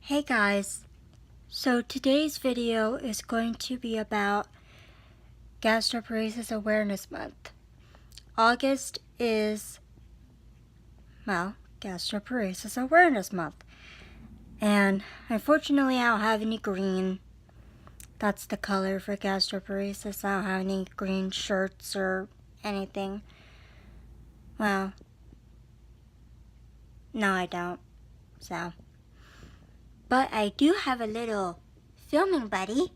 Hey guys, so today's video is going to be about Gastroperisis Awareness Month. August is, Gastroperisis Awareness Month. And unfortunately I don't have any green. That's the color for Gastroperisis. I don't have any green shirts or anything. Well, no I don't, so. But I do have a little filming buddy.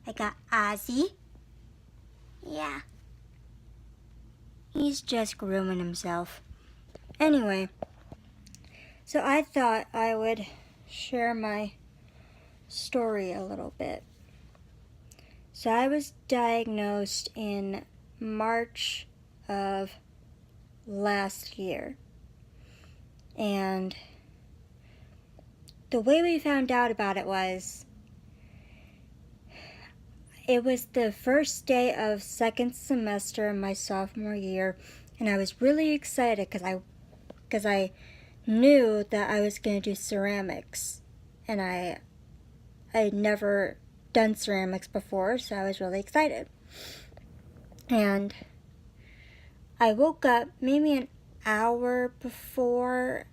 I got Ozzy. Yeah. He's just grooming himself. Anyway, so I thought I would share my story a little bit. So I was diagnosed in March of last year. And the way we found out about it was the first day of second semester in my sophomore year, and I was really excited because I knew that I was going to do ceramics, and I'd never done ceramics before, so I was really excited. And I woke up maybe an hour before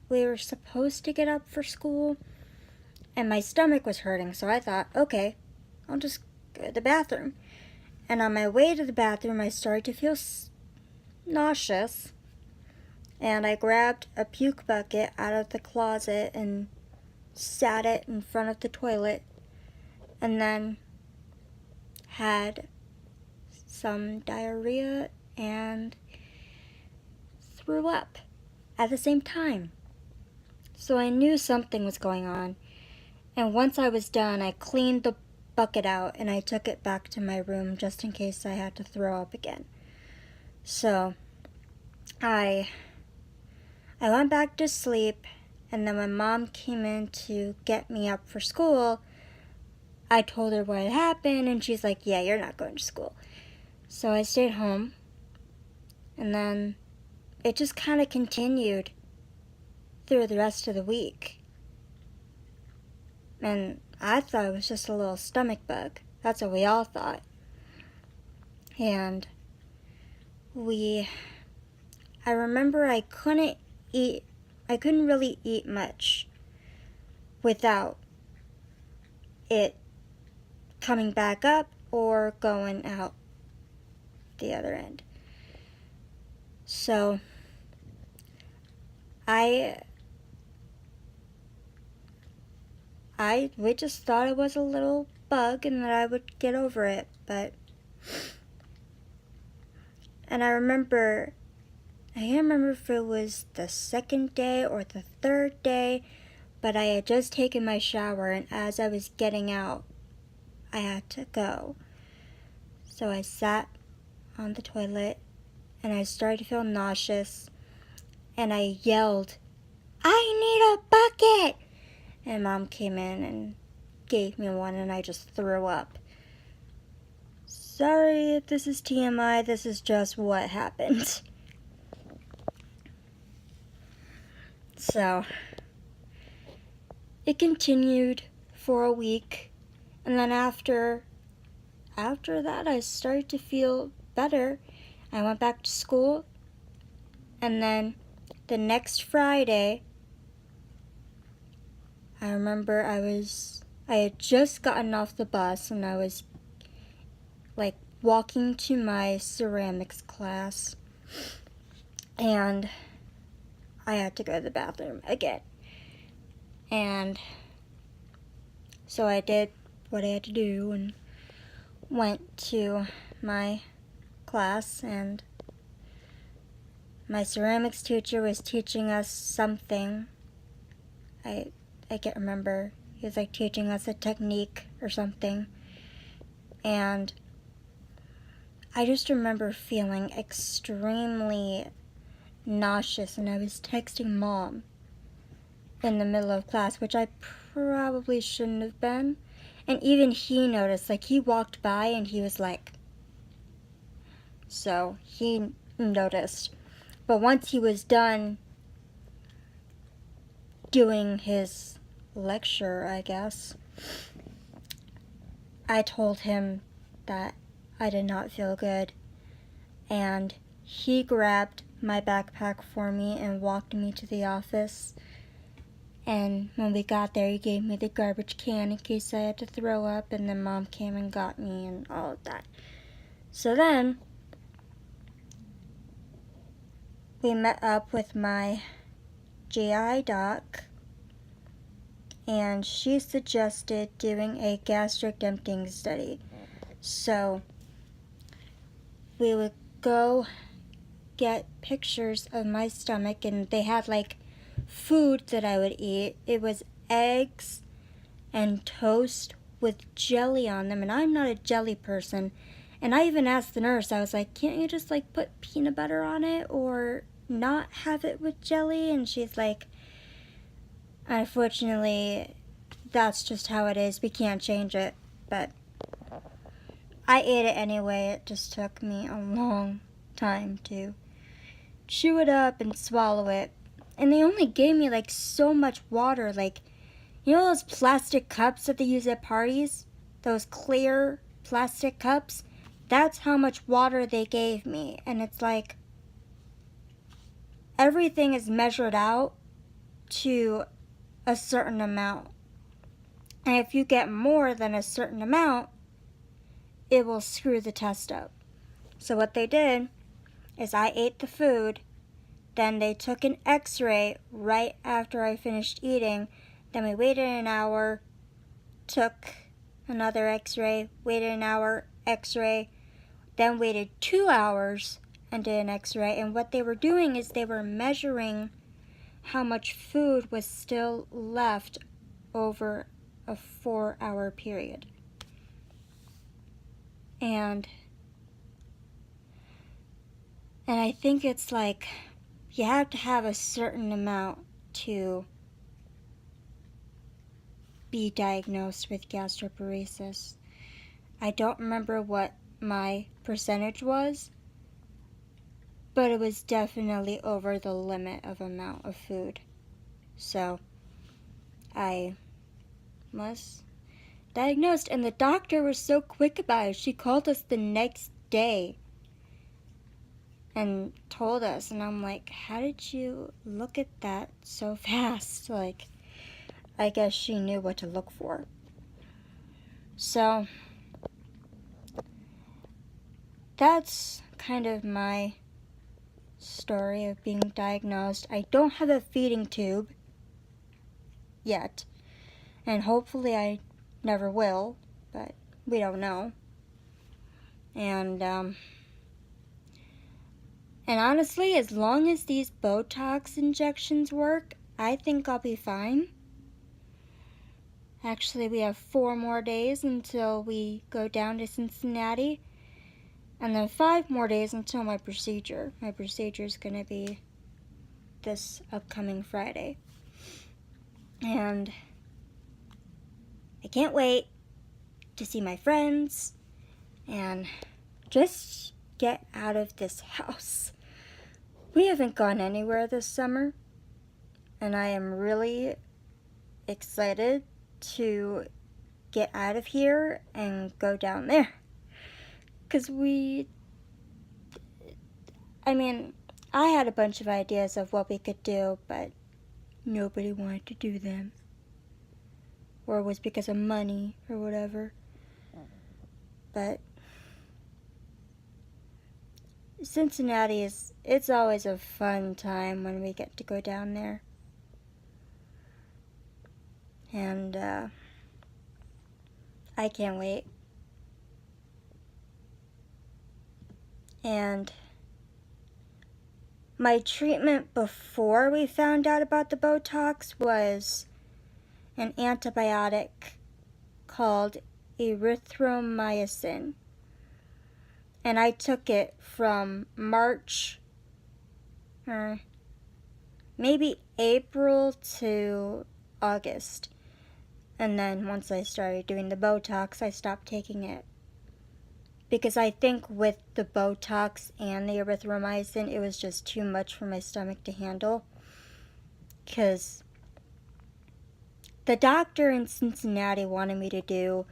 we were supposed to get up for school, and my stomach was hurting, so I thought, okay, I'll just go to the bathroom. And on my way to the bathroom, I started to feel nauseous, and I grabbed a puke bucket out of the closet and sat it in front of the toilet, and then had some diarrhea and threw up at the same time. So I knew something was going on, and once I was done, I cleaned the bucket out and I took it back to my room just in case I had to throw up again. So I went back to sleep, and then when Mom came in to get me up for school, I told her what had happened, and she's like, yeah, you're not going to school. So I stayed home, and then it just kind of continued through the rest of the week. And I thought it was just a little stomach bug. That's what we all thought. And I remember I couldn't really eat much without it coming back up or going out the other end. So we just thought it was a little bug and that I would get over it, and I can't remember if it was the second day or the third day, but I had just taken my shower, and as I was getting out, I had to go. So I sat on the toilet, and I started to feel nauseous, and I yelled, I need a bucket! And Mom came in and gave me one, and I just threw up. Sorry if this is TMI, this is just what happened. So it continued for a week, and then after that I started to feel better. I went back to school, and then the next Friday, I remember I had just gotten off the bus, and I was like walking to my ceramics class, and I had to go to the bathroom again. And so I did what I had to do and went to my class, and my ceramics teacher was teaching us something. I can't remember. He was like teaching us a technique or something. And I just remember feeling extremely nauseous, and I was texting Mom in the middle of class, which I probably shouldn't have been. And even he noticed, like he walked by and he was like, so he noticed. But once he was done doing his lecture, I guess, I told him that I did not feel good, and he grabbed my backpack for me and walked me to the office. And when we got there, he gave me the garbage can in case I had to throw up, and then Mom came and got me and all of that. So then, we met up with my GI doc, and she suggested doing a gastric emptying study. So, we would go get pictures of my stomach, and they had like food that I would eat. It was eggs and toast with jelly on them, and I'm not a jelly person. And I even asked the nurse, I was like, can't you just like put peanut butter on it or not have it with jelly? And she's like, unfortunately, that's just how it is. We can't change it. But I ate it anyway. It just took me a long time to chew it up and swallow it. And they only gave me like so much water. Like, you know those plastic cups that they use at parties? Those clear plastic cups? That's how much water they gave me. And it's like, everything is measured out to a certain amount. And if you get more than a certain amount, it will screw the test up. So what they did is I ate the food, then they took an x-ray right after I finished eating, then we waited an hour, took another x-ray, waited an hour, x-ray, then waited 2 hours and did an x-ray. And what they were doing is they were measuring how much food was still left over a 4-hour period. And I think it's like you have to have a certain amount to be diagnosed with gastroparesis. I don't remember what my percentage was, but it was definitely over the limit of amount of food. So I was diagnosed, and the doctor was so quick about it. She called us the next day and told us, and I'm like, how did you look at that so fast? Like, I guess she knew what to look for. So that's kind of my story of being diagnosed. I don't have a feeding tube yet, and hopefully I never will, but we don't know. And honestly, as long as these Botox injections work, I think I'll be fine. Actually, we have 4 more days until we go down to Cincinnati, and then 5 more days until my procedure. My procedure is going to be this upcoming Friday. And I can't wait to see my friends and just get out of this house. We haven't gone anywhere this summer, and I am really excited to get out of here and go down there. Because I had a bunch of ideas of what we could do, but nobody wanted to do them. Or it was because of money or whatever. But Cincinnati it's always a fun time when we get to go down there. And I can't wait. And my treatment before we found out about the Botox was an antibiotic called erythromycin. And I took it from March, maybe April to August. And then once I started doing the Botox, I stopped taking it. Because I think with the Botox and the erythromycin, it was just too much for my stomach to handle. Because the doctor in Cincinnati wanted me to do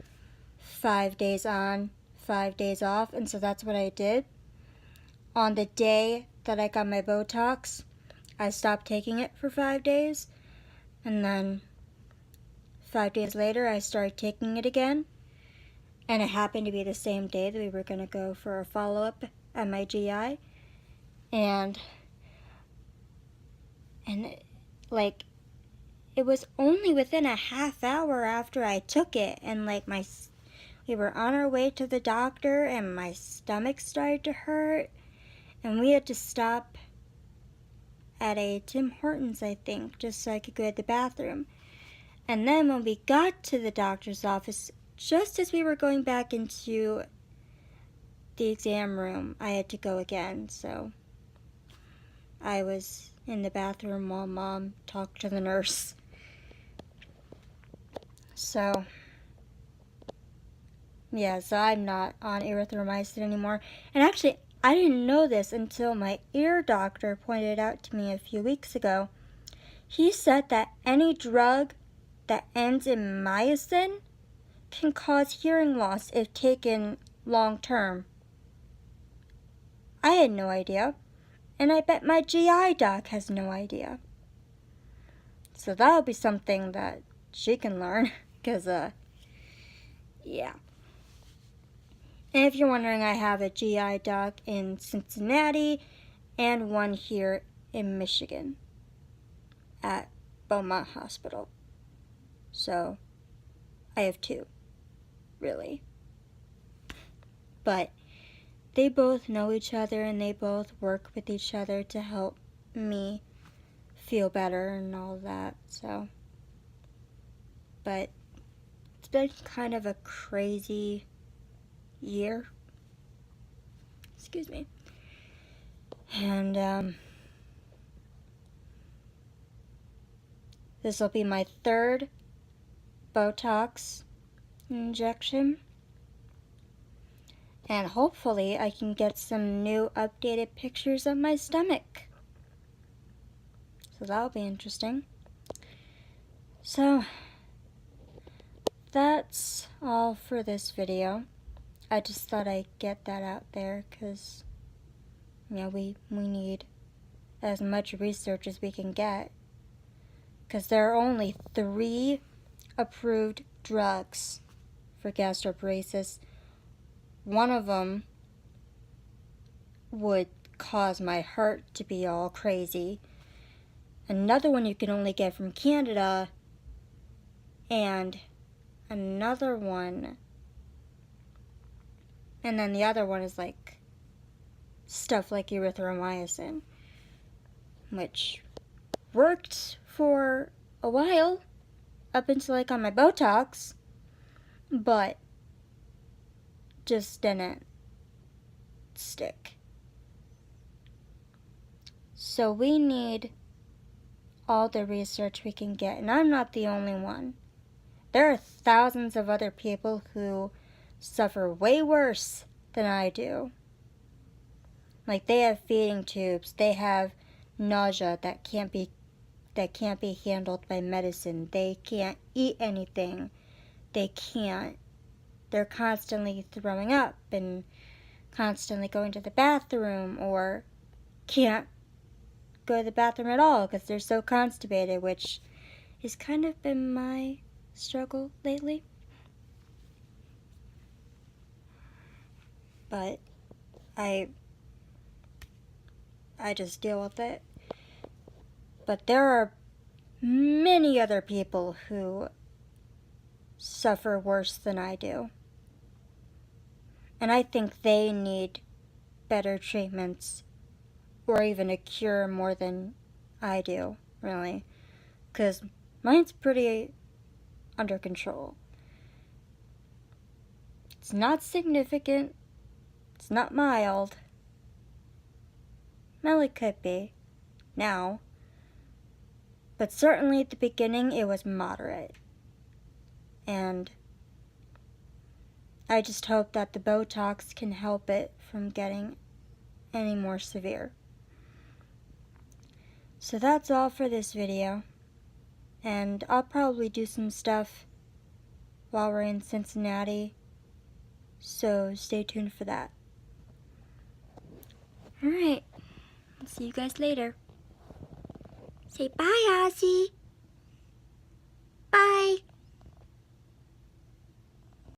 5 days on, 5 days off, and so that's what I did. On the day that I got my Botox, I stopped taking it for 5 days, and then 5 days later I started taking it again, and it happened to be the same day that we were going to go for a follow-up at my GI, and like, it was only within a half hour after I took it, and like we were on our way to the doctor, and my stomach started to hurt, and we had to stop at a Tim Hortons, I think, just so I could go to the bathroom. And then when we got to the doctor's office, just as we were going back into the exam room, I had to go again, so I was in the bathroom while Mom talked to the nurse. So, yeah, so I'm not on erythromycin anymore. And actually, I didn't know this until my ear doctor pointed it out to me a few weeks ago. He said that any drug that ends in myosin can cause hearing loss if taken long term. I had no idea, and I bet my GI doc has no idea. So that'll be something that she can learn, because, yeah. And if you're wondering, I have a GI doc in Cincinnati and one here in Michigan at Beaumont Hospital. So I have two, really. But they both know each other, and they both work with each other to help me feel better and all that, so. But it's been kind of a crazy year. Excuse me. And this will be my third Botox injection. And hopefully I can get some new updated pictures of my stomach. So that'll be interesting. So that's all for this video. I just thought I'd get that out there because, you know, we need as much research as we can get. Because there are only 3 approved drugs for gastroparesis. One of them would cause my heart to be all crazy. Another one you can only get from Canada. And another one, and then the other one is like stuff like erythromycin, which worked for a while up until I got my Botox, but just didn't stick. So we need all the research we can get, and I'm not the only one. There are thousands of other people who suffer way worse than I do. Like, they have feeding tubes, they have nausea that can't be handled by medicine. They can't eat anything. They're constantly throwing up and constantly going to the bathroom, or can't go to the bathroom at all because they're so constipated, which has kind of been my struggle lately. But I just deal with it. But there are many other people who suffer worse than I do. And I think they need better treatments, or even a cure, more than I do, really. Because mine's pretty under control. It's not significant. It's not mild. Well, it could be now. But certainly at the beginning it was moderate. And I just hope that the Botox can help it from getting any more severe. So that's all for this video. And I'll probably do some stuff while we're in Cincinnati, so stay tuned for that. Alright, I'll see you guys later. Say bye, Ozzy.